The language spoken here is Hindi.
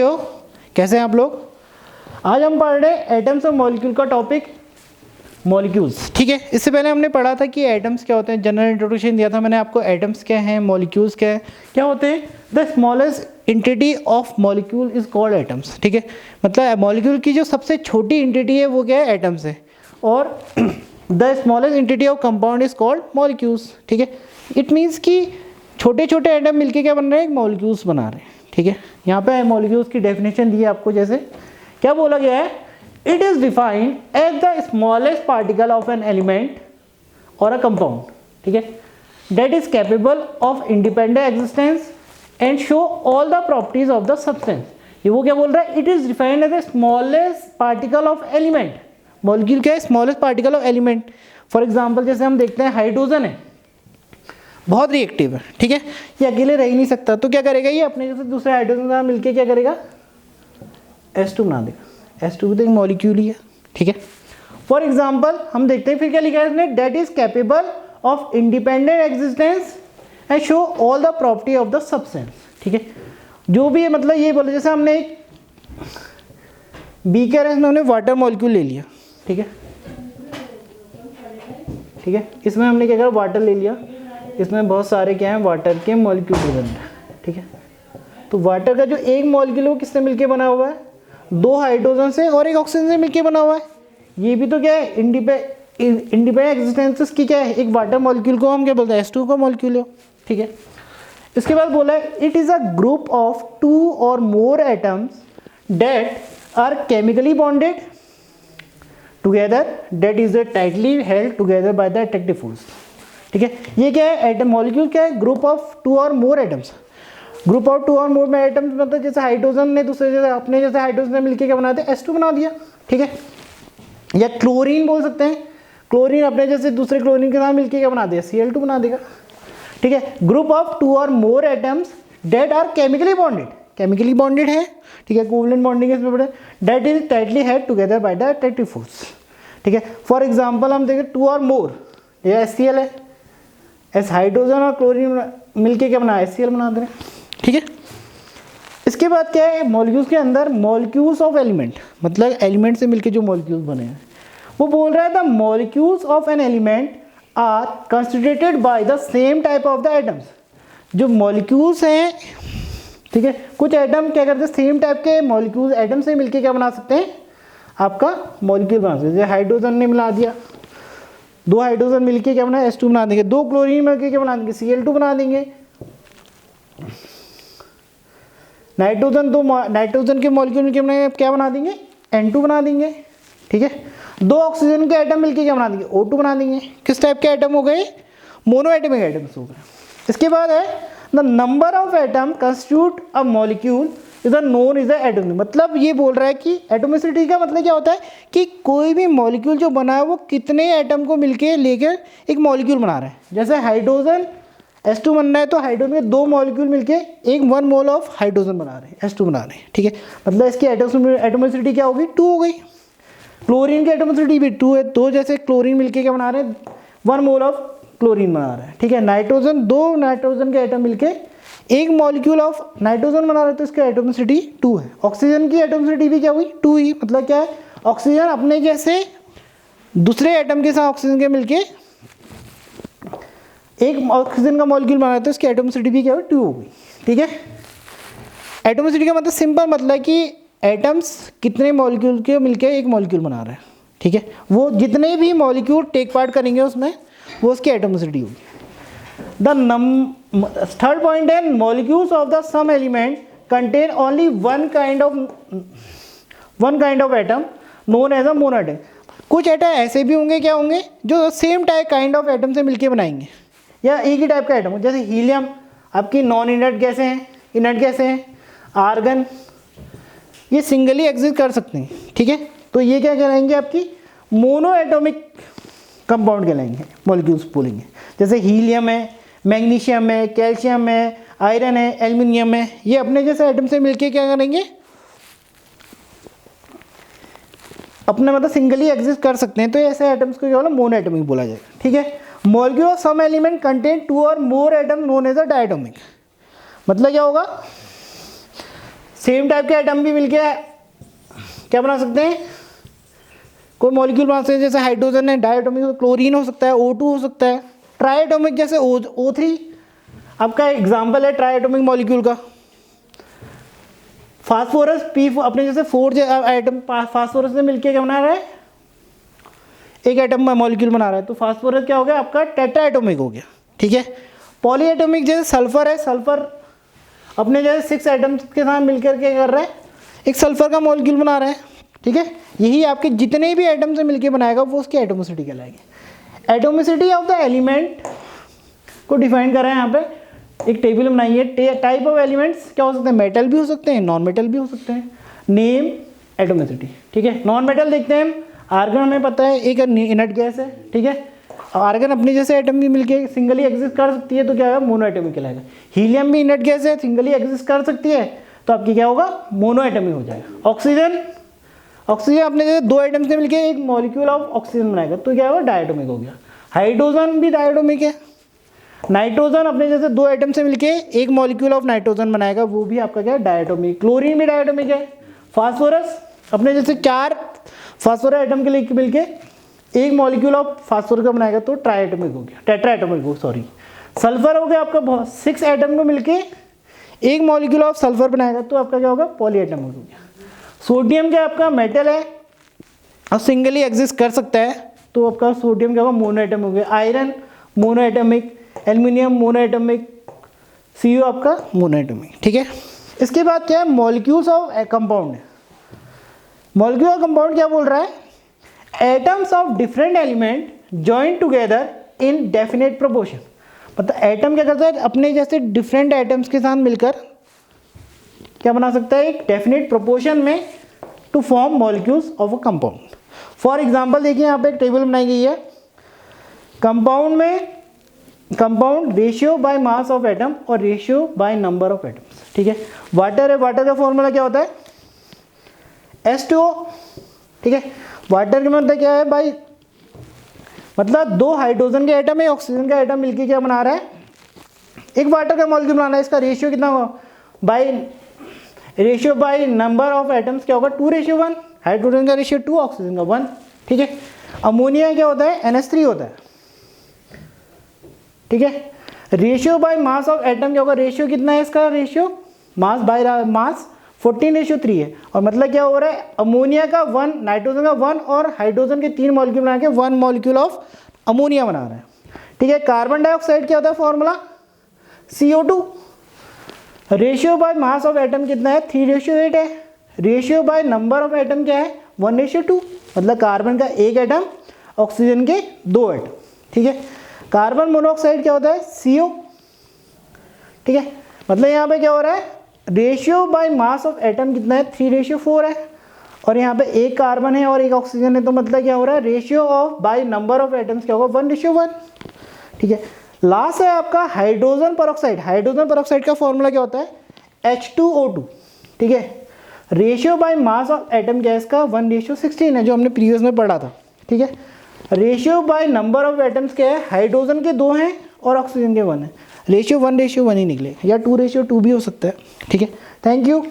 हो, कैसे हैं आप लोग। आज हम पढ़ रहे हैं एटम्स और मॉलिक्यूल का टॉपिक मॉलिक्यूल्स। ठीक है, इससे पहले हमने पढ़ा था कि एटम्स क्या होते हैं, जनरल इंट्रोडक्शन दिया था मैंने आपको। एटम्स क्या हैं, मॉलिक्यूल्स क्या है, क्या होते हैं। The smallest entity of molecule is called atoms. ठीक है, मतलब मॉलिक्यूल की जो सबसे छोटी एंटिटी है वो क्या है, एटम्स है। और the smallest entity of compound is called molecules. ठीक है, इट मीन्स कि छोटे छोटे एटम मिलके क्या बन रहे हैं, मॉलिक्यूल्स बना रहे हैं। ठीक है, यहाँ पे मॉलिक्यूल्स की डेफिनेशन दी है आपको। जैसे क्या बोला गया है, it is defined as the smallest particle of an element और अ कंपाउंड। ठीक है, that is capable of independent existence and show all the properties of the substance. ये वो क्या बोल रहा है, it is defined as the smallest particle of element. Molecule क्या है, smallest particle of element. For example जैसे हम देखते हैं हाइड्रोजन है, बहुत रिएक्टिव है। ठीक है, ये अकेले रह ही नहीं सकता, तो क्या करेगा, ये अपने जैसे दूसरे हाइड्रोजन के साथ मिलकर क्या करेगा, H2 बना देगा। H2 भी तो एक मॉलिक्यूल ही है। ठीक है, फॉर एग्जाम्पल हम देखते हैं फिर क्या लिखा है इसने, that is capable of independent existence and show all the property of the substance. ठीक है, जो भी है, मतलब ये बोले जैसे हमने एक बीकर है, इसमें हमने वाटर मॉलिक्यूल ले लिया। ठीक है, ठीक है, इसमें हमने क्या करा, वाटर ले लिया। इसमें बहुत सारे क्या हैं, वाटर के मॉलिक्यूल प्रेजेंट है। ठीक है, तो वाटर का जो एक मॉलिक्यूल है वो किससे मिलके बना हुआ है, दो हाइड्रोजन से और एक ऑक्सीजन से मिलके बना हुआ है। ये भी तो क्या है, इंडिपेंडेंट एग्जिस्टेंस की क्या है, एक वाटर मॉलिक्यूल को हम क्या बोलते हैं, H2 का मॉलिक्यूल है। ठीक है, इसके बाद बोला है, it is a group of 2 और more atoms that are chemically bonded together, that is tightly held together by the attractive force. ठीक है, ये क्या है, एटम मॉलिक्यूल क्या है, ग्रुप ऑफ 2 और मोर एटम्स। ग्रुप ऑफ 2 और मोर में एटम्स मतलब जैसे हाइड्रोजन ने दूसरे जैसे अपने जैसे हाइड्रोजन ने मिलकर क्या बनाते हैं, H2 बना दिया। ठीक है, या क्लोरीन बोल सकते हैं, क्लोरीन अपने जैसे दूसरे क्लोरीन के साथ मिलकर क्या बना दिया, Cl2 बना देगा। ठीक है, ग्रुप ऑफ 2 और more atoms that are chemically bonded, chemically bonded है। ठीक है, कोवलेंट बॉन्डिंग इसमें पड़े, that is tightly held together by the attractive force. ठीक है, फॉर एग्जांपल हम देखें 2 और मोर, ये HCl है, एस हाइड्रोजन और क्लोरीन मिलके क्या बना, HCl बना दे रहे हैं। ठीक है, इसके बाद क्या है, मॉलिक्यूल्स के अंदर मॉलिक्यूल्स ऑफ एलिमेंट, मतलब एलिमेंट से मिलके जो मॉलिक्यूल्स बने हैं, वो बोल रहा है the molecules of an element are constituted by the same type of the atoms. जो मॉलिक्यूल्स हैं, ठीक है, कुछ एटम क्या करते हैं, सेम टाइप के मॉलिक्यूल्स एटम से मिलके क्या बना सकते हैं, आपका मॉलिक्यूल बना सकते हैं। जैसे हाइड्रोजन ने मिला दिया, दो हाइड्रोजन मिलके क्या बना, H2 बना देंगे, दो क्लोरीन मिलके क्या बना देंगे, Cl2 बना देंगे। नाइट्रोजन, दो नाइट्रोजन के मॉलिक्यूल मिलके क्या बना देंगे, N2 बना देंगे। ठीक है, दो ऑक्सीजन के एटम मिलके क्या बना देंगे, O2 बना देंगे। किस टाइप के एटम हो गए, मोनो एटमिक एटम्स हो गए। इसके बाद है the number of atom constitute a molecule is known is atomic. मतलब ये बोल रहा है कि एटोमिसिटी का मतलब क्या होता है कि कोई भी मॉलिक्यूल जो बना है वो कितने एटम को मिलके लेकर एक मॉलिक्यूल बना रहा है। जैसे हाइड्रोजन H2 बन रहा है, तो हाइड्रोजन के दो मॉलिक्यूल मिलके एक 1 मोल ऑफ हाइड्रोजन बना रहे हैं, H2 बना रहे हैं। ठीक है, मतलब इसकी एटोमिसिटी क्या होगी, 2 हो गई। क्लोरीन की एटोमिसिटी भी 2 है, तो जैसे क्लोरीन मिलके क्या बना रहे हैं, 1 मोल ऑफ क्लोरीन बना रहा है। ठीक है, नाइट्रोजन, दो नाइट्रोजन के एटम मिलके एक मॉलिक्यूल ऑफ नाइट्रोजन बना रहे, तो इसका एटोमिसिटी 2 है। ऑक्सीजन की एटोमिसिटी भी क्या हुई, 2 ही। मतलब क्या है, ऑक्सीजन अपने जैसे दूसरे एटम के साथ ऑक्सीजन के मिलके एक ऑक्सीजन का मॉलिक्यूल बना रहे, तो इसकी एटोमिसिटी भी क्या हुई, 2 हो गई। ठीक है, एटोमिसिटी का मतलब सिंपल मतलब कि एटम्स कितने मॉलिक्यूल के मिलके एक मॉलिक्यूल बना रहे हैं। ठीक है, वो जितने भी मॉलिक्यूल टेक पार्ट करेंगे उसमें, वो उसकी एटोमिसिटी होगी। द थर्ड पॉइंट है, molecules of the some element contain only one kind of atom known as a monoatom. कुछ एटम ऐसे भी होंगे, क्या होंगे, जो same type kind of atom से मिलके बनाएंगे, या एक ही टाइप का एटम। जैसे हीलियम आपकी नॉन इनर्ट गैसें हैं, इनर्ट गैसें हैं, आर्गन ये सिंगली एग्जिस्ट कर सकते हैं। ठीक है, तो ये क्या कहलाएंगे, आपकी मोनो एटोमिक कंपाउंड कहलाएंगे, मॉलिक्यूल्स बोलेंगे। जैसे हीलियम है, मैग्नीशियम है, कैल्शियम है, आयरन है, एल्युमिनियम है, ये अपने जैसे एटम से मिलके क्या करेंगे, अपने मतलब सिंगली एग्जिस्ट कर सकते हैं, तो ऐसे एटम्स को क्या बोला, मोनो एटमिक बोला जाएगा। ठीक है, molecule of some element contain 2 और more atom known as a diatomic. मतलब क्या होगा, सेम टाइप के एटम भी मिलके क्या बना सकते हैं, कोई मॉलिक्यूल बना सकते हैं, जैसे हाइड्रोजन है, डायटोमिक क्लोरीन हो सकता है, O2 हो सकता है, ट्राइएटोमिक जैसे O3 आपका एग्जाम्पल है ट्राइएटोमिक मॉलिक्यूल का। फास्फोरस P अपने जैसे 4 एटम फास्फोरस से मिलके क्या बना रहा है, एक एटम में मॉलिक्यूल बना रहा है, तो फास्फोरस क्या हो गया आपका टेट्राएटोमिक हो गया, ठीक है। पॉलीएटोमिक जैसे सल्फर है, सल्फर अपने जैसे 6 एटम्स के साथ मिलकर के कर रहा है, एक सल्फर का मॉलिक्यूल बना रहा है, ठीक है। यही आपके जितने भी एटम से मिलकर बनाएगा वो उसकी एटोमिसिटी कहलाएगी। एटोमिसिटी ऑफ द एलिमेंट को डिफाइन करा है यहाँ पे, एक टेबल बनाई है। टाइप ऑफ एलिमेंट्स क्या हो सकते हैं, मेटल भी हो सकते हैं, नॉन मेटल भी हो सकते हैं। नेम एटोमिसिटी, ठीक है। नॉन मेटल देखते हैं, आर्गन हमें पता है एक इनर्ट गैस है, ठीक है। आर्गन अपने जैसे एटम भी मिलके सिंगली एग्जिस्ट कर सकती है तो क्या होगा, मोनो एटमिक कहलाएगा। हीलियम भी इनर्ट गैस है, सिंगली एग्जिस्ट कर सकती है तो आपकी क्या होगा, मोनो एटमिक हो जाएगा। ऑक्सीजन, ऑक्सीजन अपने जैसे 2 एटम से मिलके एक मॉलिक्यूल ऑफ ऑक्सीजन बनाएगा तो क्या होगा, डायटोमिक हो गया। हाइड्रोजन भी डायटोमिक है। नाइट्रोजन अपने जैसे 2 एटम से मिलके एक मॉलिक्यूल ऑफ नाइट्रोजन बनाएगा, वो भी आपका क्या है, डायटोमिक। क्लोरीन भी डायटोमिक है। फास्फोरस अपने जैसे 4 फास्फोरस एटम के लिए मिलके एक मॉलिक्यूल ऑफ फास्फोरस का बनाएगा तो ट्राइएटोमिक हो गया, टेट्राएटोमिक हो, सॉरी। सल्फर हो गया आपका 6 एटम को मिलके एक मॉलिक्यूल ऑफ सल्फर बनाएगा तो आपका क्या होगा, पॉलीएटमिक हो गया। सोडियम क्या आपका मेटल है और सिंगली एग्जिस्ट कर सकता है तो आपका सोडियम क्या होगा, मोनोएटम हो गया। Iron monoatomic, aluminium monoatomic, CO आपका मोनोएटमिक, ठीक है। इसके बाद क्या है, मॉलिक्यूल्स ऑफ कंपाउंड है। मॉलिक्यूल ऑफ कंपाउंड क्या बोल रहा है, atoms of different element join together in definite proportion. मतलब एटम क्या करता है, अपने जैसे डिफरेंट एटम्स के साथ मिलकर क्या बना सकता है, एक डेफिनेट प्रोपोर्शन में to form molecules of a compound. For example देखिए यहाँ पे एक टेबल बनाई गई है, कंपाउंड में compound ratio by mass of atom और ratio by number of atoms, ठीक है। वाटर है, वाटर का फॉर्मूला क्या होता है, H2O, ठीक है। वाटर का मतलब क्या है भाई, मतलब 2 हाइड्रोजन के एटम है, ऑक्सीजन का एटम मिलके क्या बना रहा है, एक वाटर का मॉलिक्यूल बनाना है। इसका रेशियो कितना होगा, by ratio by number of atoms क्या होगा, 2:1। हाइड्रोजन का रेशियो 2, ऑक्सीजन का 1, ठीक है। अमोनिया क्या होता है, NH3 होता है, ठीक है। Ratio by mass of atom क्या होगा, रेशियो कितना है इसका, रेशियो मास बाय मास 14:3 है। और मतलब क्या हो रहा है, अमोनिया का 1, नाइट्रोजन का 1 और हाइड्रोजन के 3 मॉलिक्यूल बना के 1 मॉलिक्यूल ऑफ अमोनिया बना रहा है, ठीक है। कार्बन डाइऑक्साइड क्या होता है formula, CO2। Ratio by mass of atom कितना है, 3:8 है। Ratio by number of atom क्या है, 1:2। मतलब कार्बन का 1 एटम, ऑक्सीजन के 2 एटम, ठीक है। कार्बन मोनोऑक्साइड क्या होता है, CO, ठीक है। मतलब यहाँ पे क्या हो रहा है, ratio by mass of atom कितना है, 3:4 है। और यहाँ पे एक कार्बन है और एक ऑक्सीजन है तो मतलब क्या हो रहा है, ratio of bye number of atoms क्या होगा, 1:1, ठीक है। लास्ट है आपका हाइड्रोजन परऑक्साइड। हाइड्रोजन परऑक्साइड का फॉर्मूला क्या होता है, H2O2, ठीक है। Ratio by mass of atom क्या है इसका, 1:16 है, जो हमने प्रीवियस में पढ़ा था, ठीक है। Ratio by number of atoms क्या है, हाइड्रोजन के 2 हैं और ऑक्सीजन के 1 है, रेशियो 1:1 ही निकले, या 2:2 भी हो सकता है, ठीक है। Thank you.